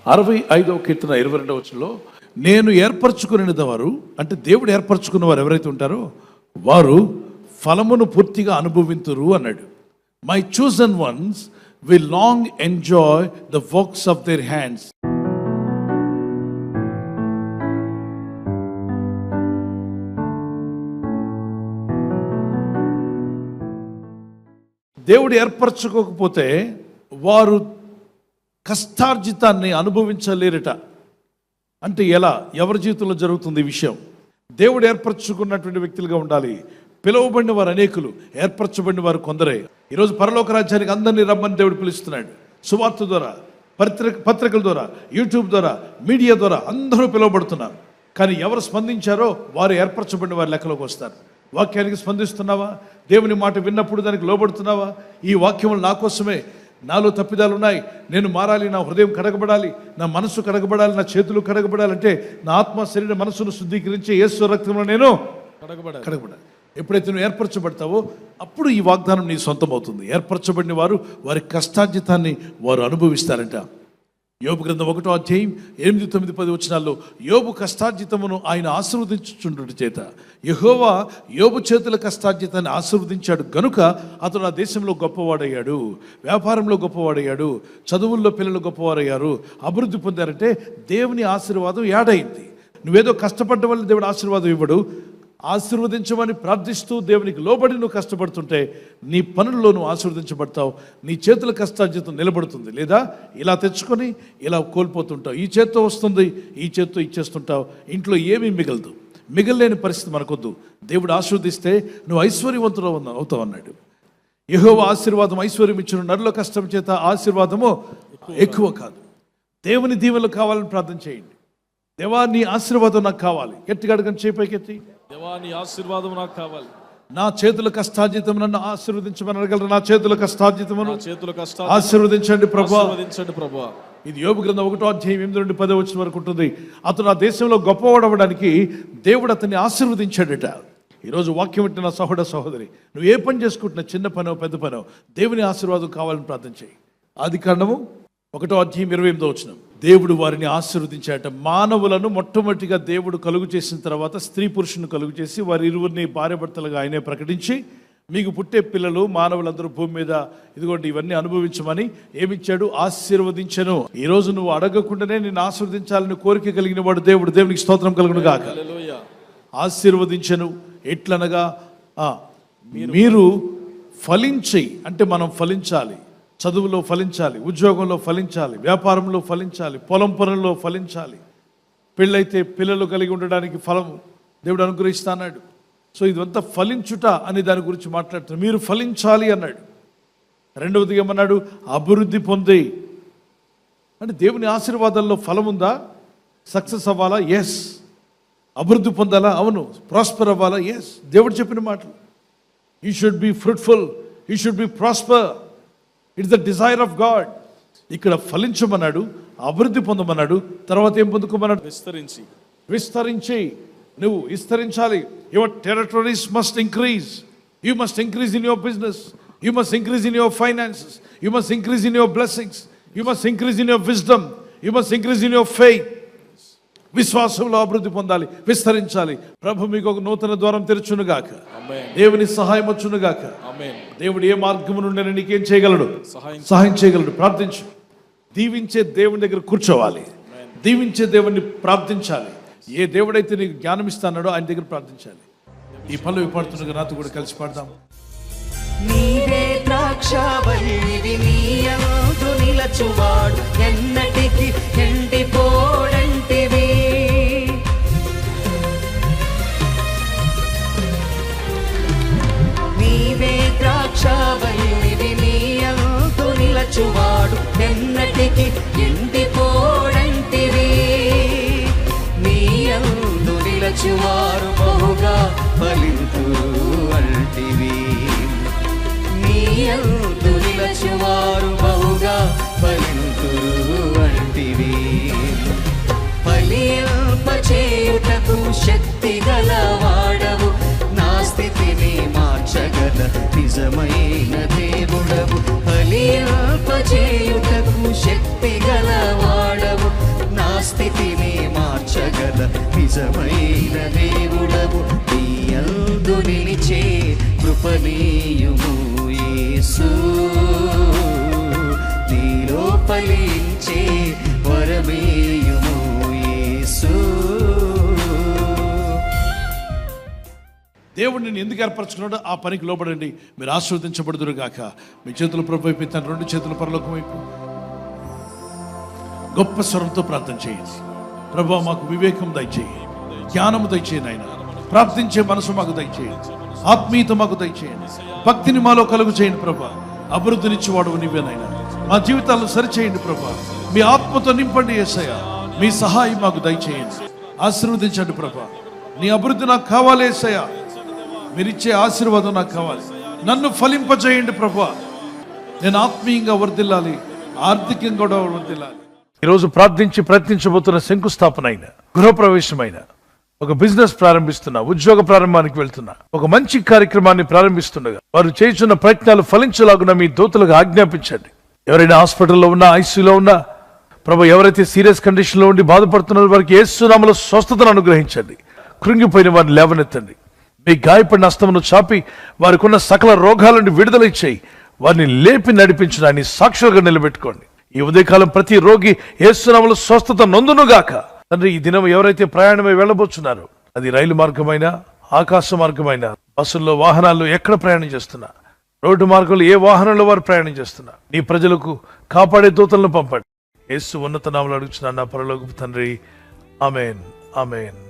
65వ కీర్తన 22వ వచనంలో, నేను ఏర్పరచుకునేది వారు, అంటే దేవుడు ఏర్పరచుకున్న వారు ఎవరైతే ఉంటారో వారు ఫలమును పూర్తిగా అనుభవింతురు అన్నాడు. My chosen once will long enjoy the works of their hands. దేవుడు ఏర్పరచుకోకపోతే వారు కష్టార్జితాన్ని అనుభవించలేరట. అంటే ఎలా, ఎవరి జీవితంలో జరుగుతుంది ఈ విషయం? దేవుడు ఏర్పరచుకున్నటువంటి వ్యక్తులుగా ఉండాలి. పిలువబడిన వారు అనేకులు, ఏర్పరచబడిన వారు కొందరే. ఈరోజు పరలోక రాజ్యానికి అందరినీ రమ్మని దేవుడు పిలుస్తున్నాడు. సువార్త ద్వారా, పత్రికల ద్వారా, యూట్యూబ్ ద్వారా, మీడియా ద్వారా అందరూ పిలువబడుతున్నారు. కానీ ఎవరు స్పందించారో వారు ఏర్పరచబడిన వారి లెక్కలోకి వస్తారు. వాక్యానికి స్పందిస్తున్నావా? దేవుని మాట విన్నప్పుడు దానికి లోబడుతున్నావా? ఈ వాక్యములు నా కోసమే, నాలో తప్పిదాలు ఉన్నాయి, నేను మారాలి, నా హృదయం కడగబడాలి, నా మనసు కడగబడాలి, నా చేతులు కడగబడాలంటే నా ఆత్మ శరీర మనసును శుద్ధీకరించి యేసు రక్తంలో నేను కడగబడాలి. ఎప్పుడైతే నువ్వు ఏర్పరచబడతావో అప్పుడు ఈ వాగ్దానం నీ సొంతం అవుతుంది. ఏర్పరచబడిన వారు వారి కష్టార్జితాన్ని వారు అనుభవిస్తారంట. యోబు గ్రంథం 1వ అధ్యాయం 8, 9, 10 వచనాల్లో యోబు కష్టార్జితమును ఆయన ఆశీర్వదించుచుండుట చేత యెహోవా యోబు చేతుల కష్టార్జితాన్ని ఆశీర్వదించాడు గనుక అతడు ఆ దేశంలో గొప్పవాడయ్యాడు, వ్యాపారంలో గొప్పవాడయ్యాడు, చదువుల్లో పిల్లలు గొప్పవారయ్యారు, అభివృద్ధి పొందారంటే దేవుని ఆశీర్వాదం యాడైంది. నువ్వేదో కష్టపడ్డ వల్ల దేవుడు ఆశీర్వాదం ఇవ్వడు. ఆశీర్వదించమని ప్రార్థిస్తూ దేవునికి లోబడి నువ్వు కష్టపడుతుంటే నీ పనుల్లో నువ్వు ఆశీర్వదించబడతావు. నీ చేతుల కష్టార్జితం నిలబడుతుంది. లేదా ఇలా తెచ్చుకొని ఇలా కోల్పోతుంటావు. ఈ చేత్తో వస్తుంది, ఈ చేత్తో ఇచ్చేస్తుంటావు. ఇంట్లో ఏమీ మిగలదు. మిగలలేని పరిస్థితి మనకొద్దు. దేవుడు ఆశీర్వదిస్తే నువ్వు ఐశ్వర్యవంతుడు అవుతావు అన్నాడు. యెహోవా ఆశీర్వాదం ఐశ్వర్యం ఇచ్చిన, నరుల కష్టం చేత ఆశీర్వాదము ఎక్కువ కాదు. దేవుని దీవెనలు కావాలని ప్రార్థన చేయండి. దేవా నీ ఆశీర్వాదం నాకు కావాలి. గట్టిగా అడగని చేపైకెత్తి, దేవా నీ ఆశీర్వాదం నాకు కావాలి. నా చేతుల కష్టార్జితం నన్ను ఆశీర్వదించమని అడగలరు. నా చేతుల కష్టార్జితమును ఆశీర్వదించండి ప్రభువా. ఇది యోబు గ్రంథం 1వ అధ్యాయం 8 నుండి 10 వచనం వరకు ఉంటుంది. అతను ఆ దేశంలో గొప్పవాడవడానికి దేవుడు అతన్ని ఆశీర్వదించాడట. ఈరోజు వాక్యం వింటున్న సహోదర సహోదరి, నువ్వు ఏ పని చేసుకుంటున్నా, చిన్న పనో పెద్ద పనో, దేవుని ఆశీర్వాదం కావాలని ప్రార్థన చేయి. ఆదికాండము 1వ అధ్యాయం 28వ వచనం, దేవుడు వారిని ఆశీర్వదించాట. మానవులను మొట్టమొదటిగా దేవుడు కలుగు చేసిన తర్వాత స్త్రీ పురుషుని కలుగు చేసి వారి ఇరువురిని భార్యాభర్తలుగా ఆయనే ప్రకటించి, మీకు పుట్టే పిల్లలు మానవులందరూ భూమి మీద ఇదిగోండి ఇవన్నీ అనుభవించమని ఏమిచ్చాడు? ఆశీర్వదించను. ఈ రోజు నువ్వు అడగకుండానే నిన్ను ఆశీర్వదించాలని కోరిక కలిగిన వాడు దేవుడు. దేవునికి స్తోత్రం కలుగును గాక. ఆశీర్వదించను ఎట్లనగా మీరు ఫలించి, అంటే మనం ఫలించాలి. చదువులో ఫలించాలి, ఉద్యోగంలో ఫలించాలి, వ్యాపారంలో ఫలించాలి, పొలం పనుల్లో ఫలించాలి. పెళ్ళైతే పిల్లలు కలిగి ఉండడానికి ఫలం దేవుడు అనుగ్రహిస్తా అన్నాడు. సో ఇదంతా ఫలించుట అని దాని గురించి మాట్లాడుతున్నారు. మీరు ఫలించాలి అన్నాడు. రెండవది ఏమన్నాడు? అభివృద్ధి పొంది. అంటే దేవుని ఆశీర్వాదాల్లో ఫలం ఉందా? సక్సెస్ అవ్వాలా? ఎస్. అభివృద్ధి పొందాలా? అవును. ప్రాస్పర్ అవ్వాలా? ఎస్. దేవుడు చెప్పిన మాటలు. You should be fruitful, you should be prosper. It's the desire of God. ఇక్కడ ఫలించమన్నాడు, అభివృద్ధి పొందమన్నాడు. తర్వాత ఏం పొందుకోమన్నాడు? విస్తరించి నువ్వు విస్తరించాలి. Your territories must increase. You must increase in your business, you must increase in your finances, you must increase in your blessings, you must increase in your wisdom, you must increase in your faith. విశ్వాసంలో అభివృద్ధి పొందాలి, విస్తరించాలి. ప్రభు మీకు ఒక నూతన ద్వారం తెరచునుగాక. దేవుని సహాయం వచ్చునుగాక. దేవుడు ఏ మార్గము నుండి నీకేం చేయగలడు? సహాయం చేయగలడు. ప్రార్థించు. దీవించే దేవుని దగ్గర కూర్చోవాలి, దీవించే దేవుని ప్రార్థించాలి. ఏ దేవుడైతే నీకు జ్ఞానం ఇస్తానో ఆయన దగ్గర ప్రార్థించాలి. ఈ పనులు పాడుతుండగా నాతో కూడా కలిసి పాడదాం. నీవే ద్రాక్షవల్లివి, నీ యందు నిలచువాడు ఎన్నటికి ఎండిపోడంటివి. నీవే ద్రాక్షవల్లివి, నీ యందు నిలచువాడు ఎన్నటికి ఎండిపోడంటివి. నీ యందు నిలచువారు బహుగా ఫలింతురు అంటివి. నీయందు నిలచువారు బహుగా ఫలింతురు అంటివి. ఫలింపచేయుటకు శక్తి గలవాడవు, నా స్థితిని మార్చగల నిజమైన దేవుడవు. ఫలింపచేయుటకు శక్తి గలవాడవు, దేవుడు నిన్ను ఎందుకు ఏర్పరచుకున్నాడో ఆ పనికి లోబడండి, మీరు ఆశీర్వదించబడుదురు గాక. మీ చేతులు ప్రభు వైపు ఎత్తండి, రెండు చేతులు పరలోకం వైపు. గొప్ప స్వరంతో ప్రార్థన చేయండి. ప్రభు మాకు వివేకం దయచేయి, జ్ఞానము దయచేయండి ఆయన. ప్రార్థించే మనసు మాకు దయచేయండి, ఆత్మీయత మాకు దయచేయండి, భక్తిని మాలో కలుగు చేయండి ప్రభు. అభివృద్ధినిచ్చేవాడు నీవేనైనా. మా జీవితాలను సరిచేయండి ప్రభు. మీ ఆత్మతో నింపండి యేసయ్య. మీ సహాయం మాకు దయచేయండి, ఆశీర్వదించండి ప్రభు. నీ అభివృద్ధి నాకు కావాలి యేసయ్య. మీరిచ్చే ఆశీర్వాదం నాకు కావాలి. నన్ను ఫలింపజేయండి ప్రభు. నేను ఆత్మీయంగా వర్ధిల్లాలి, ఆర్థికంగా కూడా వర్ధిల్లాలి. ఈరోజు ప్రార్థించి ప్రయత్నించబోతున్న శంకుస్థాపన అయిన, గృహప్రవేశమైన, ఒక బిజినెస్ ప్రారంభిస్తున్నా, ఉద్యోగ ప్రారంభానికి వెళ్తున్నా, ఒక మంచి కార్యక్రమాన్ని ప్రారంభిస్తుండగా వారు చేస్తున్న ప్రయత్నాలు ఫలించలాగున మీ దూతలకు ఆజ్ఞాపించండి. ఎవరైనా హాస్పిటల్లో ఉన్నా, ఐసీయూలో ఉన్నా ప్రభు, ఎవరైతే సీరియస్ కండిషన్ లో ఉండి బాధపడుతున్నారో వారికి యేసు నామములో స్వస్థతను అనుగ్రహించండి. కృంగిపోయిన వారిని లేవనెత్తండి. మీ గాయపడిన హస్తమును చాపి వారికి ఉన్న సకల రోగాల నుండి విడుదల ఇచ్చేయి. వారిని లేపి నడిపించడాన్ని సాక్షులుగా నిలబెట్టుకోండి. ఈ ఉదయకాలం ప్రతి రోగి యేసు నామములో స్వస్థత నొందునుగాక. తండ్రి, ఈ దినం ఎవరైతే ప్రయాణమై వెళ్ళబోతున్నారో, అది రైలు మార్గమైనా, ఆకాశ మార్గమైనా, బస్సుల్లో, వాహనాల్లో ఎక్కడ ప్రయాణం చేస్తున్నా, రోడ్డు మార్గంలో ఏ వాహనంలో వారు ప్రయాణం చేస్తున్నా, నీ ప్రజలకు కాపాడే దూతలను పంపండి. యేసు ఉన్నత నామములో అడుగుచున్నాను నా పరలోకపు తండ్రి. ఆమేన్, ఆమేన్.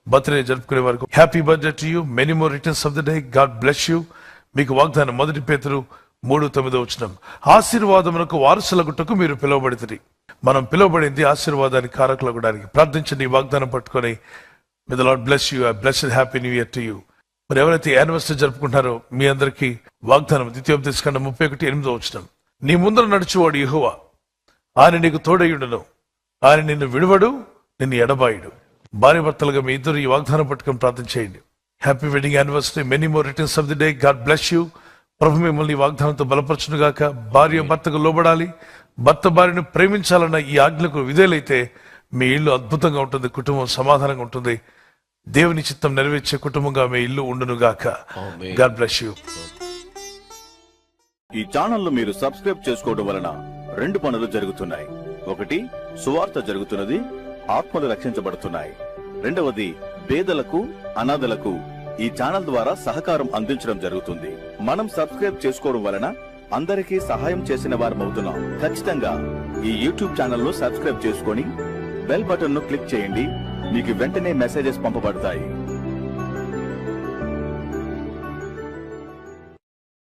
బర్త్డే జరుపుకునే వారికి happy birthday to you, many more returns of the day. God bless you. మీకు వాగ్దానం 1 పేతురు 3:9 ఆశీర్వాదమునకు వారసులగుటకు మీరు పిలువబడితిరి. మనం పిలువబడింది ఆశీర్వాదానికి కారకులగడానికి. ప్రార్థించండి, ఈ వాగ్దానం పట్టుకొని. May the lord bless you. Blessed happy new year to you. మరి ఎవరైతే యానివర్సరీ జరుపుకుంటారో మీ అందరికీ వాగ్దానం ద్వితీయోపదేశకాండం 31:8 నీ ముందర నడుచువాడు యెహోవా, ఆయన నీకు తోడయుండును, ఆయన నిన్ను విడువడు, నిన్ను ఎడబాయుడు. భార్య భర్తలుగా మీ ఇద్దరు ఈ వాగ్దానం పట్టుకొని ప్రార్థన చేయండి. Happy wedding anniversary, many more returns of the day. God bless you. ప్రభు మిమ్మల్ని ఈ వాగ్దానంతో బలపరచును గాక. భార్య భర్తకు లోబడాలి, భర్త భార్యను ప్రేమించాలన్న ఈ ఆజ్ఞకు విధేయులైతే మీ ఇల్లు అద్భుతంగా ఉంటుంది, కుటుంబం సమాధానంగా ఉంటుంది. దేవుని చిత్తం నెరవేర్చే కుటుంబంగా మీ ఇల్లు ఉండును గాక. God bless you. ఈ ఛానల్ ను మీరు సబ్స్క్రైబ్ చేసుకోవడం వలన 2 పనులు జరుగుతున్నాయి. ఒకటి, సువార్త జరుగుతున్నది, ఆత్మలు రక్షించబడుతున్నాయి. రెండవది, పేదలకు, అనాథలకు ఈ ఛానల్ ద్వారా సహకారం అందించడం జరుగుతుంది. మనం సబ్స్క్రైబ్ చేసుకోవడం వలన అందరికీ సహాయం చేసిన వారమవుతున్నాం. ఖచ్చితంగా ఈ యూట్యూబ్ ఛానల్ ను సబ్స్క్రైబ్ చేసుకొని బెల్ బటన్ ను క్లిక్ చేయండి. మీకు వెంటనే మెసేజెస్ పంపబడతాయి.